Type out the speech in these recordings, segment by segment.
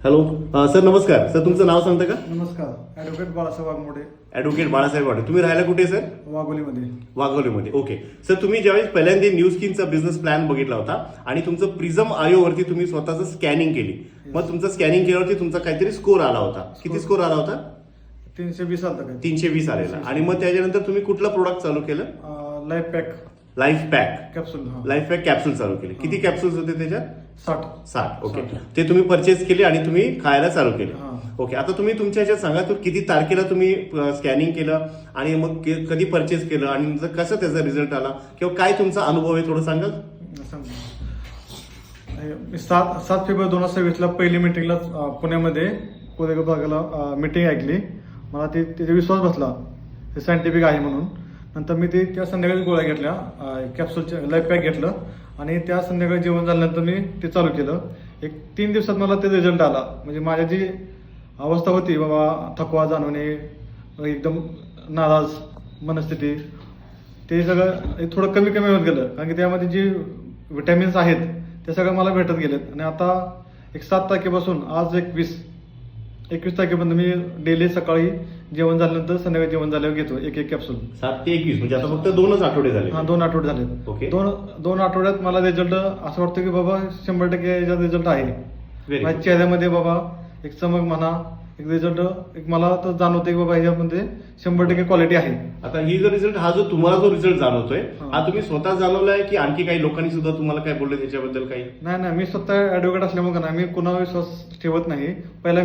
Hello sir नमस्कार. Sir तुमचं नाव सांगता का? नमस्कार, ॲडव्होकेट बाळासाहेब वाघमोडे, ॲडव्होकेट बाळासाहेब वाडे. तुम्ही राहायला कुठे सर? वाघोलीमध्ये. वाघोलीमध्ये. ओके सर, तुम्ही ज्यावेळेस पहिल्यांदा न्यू स्किनचा बिझनेस प्लॅन बघितला होता आणि तुमचं प्रिझम आयोवरती तुम्ही स्वतःचं स्कॅनिंग केली, मग तुमचं स्कॅनिंग केल्यावरती तुमचा काहीतरी स्कोर आला होता. किती स्कोर आला होता? 320 आलं काय? 320 आलेला. आणि मग त्याच्यानंतर तुम्ही कुठलं प्रोडक्ट चालू केलं? Life pack life pack. Capsule. Life pack capsule चालू केले. किती कॅप्सूल्स होते त्याच्यात? 60. ओके. ते तुम्ही परचेस केले आणि तुम्ही खायला चालू केले. हां. ओके. आता तुम्ही तुमच्या ह्याच्यात सांगा, तर किती तारखेला तुम्ही स्कॅनिंग केलं आणि मग कधी परचेस केलं आणि कसं त्याचा रिझल्ट आला किंवा काय तुमचा अनुभव आहे थोडं सांगाल? मी 7 फेब्रुवारी 2026 पहिली मिटिंगला पुण्यामध्ये कोरेगाव विभागाला मिटिंग ऐकली. मला त्याचा विश्वास बसला, हे सायंटिफिक आहे म्हणून. नंतर मी त्या संध्याकाळी गोळ्या घेतल्या, कॅप्सूलच्या लाईफ पॅक घेतलं आणि त्या संध्याकाळी जेवण झाल्यानंतर मी ते चालू केलं. 3 दिवसात मला ते रिझल्ट आला. म्हणजे माझी जी अवस्था होती, बाबा थकवा जाणवणे, एकदम नाराज मनस्थिती, ते सगळं थोडं कमी होत गेलं. कारण की त्यामध्ये जी विटॅमिन्स आहेत ते सगळं मला भेटत गेलेत. आणि आता 7 तारखेपासून आज 21 तारखेपर्यंत मी डेली सकाळी जेवण झाल्यानंतर संध्याकाळी जेवण झाल्यावर घेतो एक कॅप्सूल. 7 ते 21 म्हणजे आता फक्त 2च आठवडे झाले. हा, 2 आठवडे झाले. ओके. दोन आठवड्यात मला रिझल्ट असं वाटतं की बाबा 100% याचा रिझल्ट आहे. Very माझ्या चेहऱ्यामध्ये बाबा एक चमक म्हणा, एक रिझल्ट, एक मला तर जाणवते की बाबा ह्याच्यामध्ये 100% क्वालिटी आहे. आता ही जो रिझल्ट, हा जो तुम्हाला जो रिझल्ट जाणवतोय, हा. हा तुम्ही स्वतः जाणवलाय की आणखी काही लोकांनी सुद्धा तुम्हाला काय बोलले त्याच्याबद्दल काही? नाही, मी स्वतः ॲडव्होकेट असल्यामुळे ना मी कुणावर विश्वास ठेवत नाही. पहिला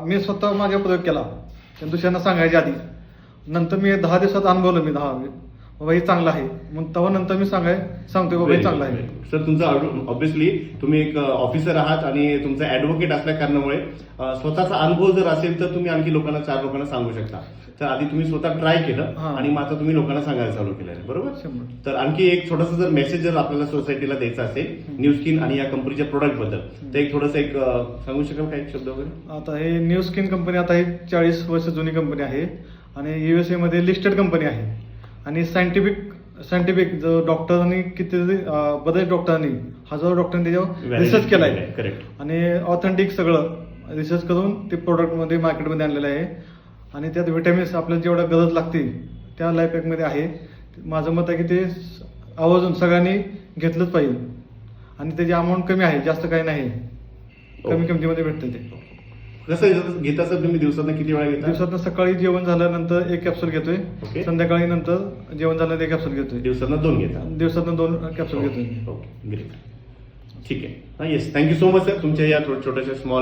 मी स्वतः माझा प्रयोग केला दुसऱ्यांना सांगायच्या आधी. नंतर मी 10 दिवसात अनुभवलं, मी 10 बाबा हे चांगलं आहे, मग तेव्हा नंतर मी सांगतोय बाबा हे चांगलं आहे. सर तुमचं ऑब्व्हियसली तुम्ही एक ऑफिसर आहात आणि तुमचं ॲडव्होकेट असल्या कारणामुळे स्वतःचा अनुभव जर असेल तर तुम्ही आणखी 4 लोकांना सांगू शकता. तर आधी तुम्ही स्वतः ट्राय केलं हां. आणि मग आता तुम्ही लोकांना सांगायला चालू केलं आहे, बरोबर? 100. तर आणखी एक छोटासा जर मेसेज जर आपल्याला सोसायटीला द्यायचा असेल न्यू स्किन आणि या कंपनीच्या प्रोडक्ट बद्दल, तर एक थोडंसं एक सांगू शकाल काही शब्द वगैरे? आता हे न्यू स्किन कंपनी आता ही 40 वर्ष जुनी कंपनी आहे आणि USA मध्ये लिस्टेड कंपनी आहे. आणि सायंटिफिक जो डॉक्टरांनी बरेच डॉक्टरांनी, हजारो डॉक्टरांनी त्याच्यावर रिसर्च केला आहे. करेक्ट. आणि ऑथेंटिक सगळं रिसर्च करून ते प्रोडक्टमध्ये मार्केटमध्ये आणलेलं आहे. आणि त्यात व्हिटॅमिन्स आपल्याला जेवढ्या गरज लागते त्या लाईफ पॅकमध्ये आहे. माझं मत आहे की ते आवर्जून सगळ्यांनी घेतलंच पाहिजे. आणि त्याची अमाऊंट कमी आहे, जास्त काही नाही, कमी किमतीमध्ये भेटतं ते. कसं घेता सर तुम्ही? दिवसात किती वेळा घेता? दिवसात सकाळी जेवण झाल्यानंतर एक कॅप्सूल घेतोय. ओके. संध्याकाळी नंतर जेवण झाल्यानंतर एक कॅप्सूल घेतोय. दिवसात 2 घेता? दिवसातून 2 कॅप्सूल घेतोय. Okay, great. ठीक आहे. Yes, thank you so much sir तुमच्या या छोट्याशा स्मॉल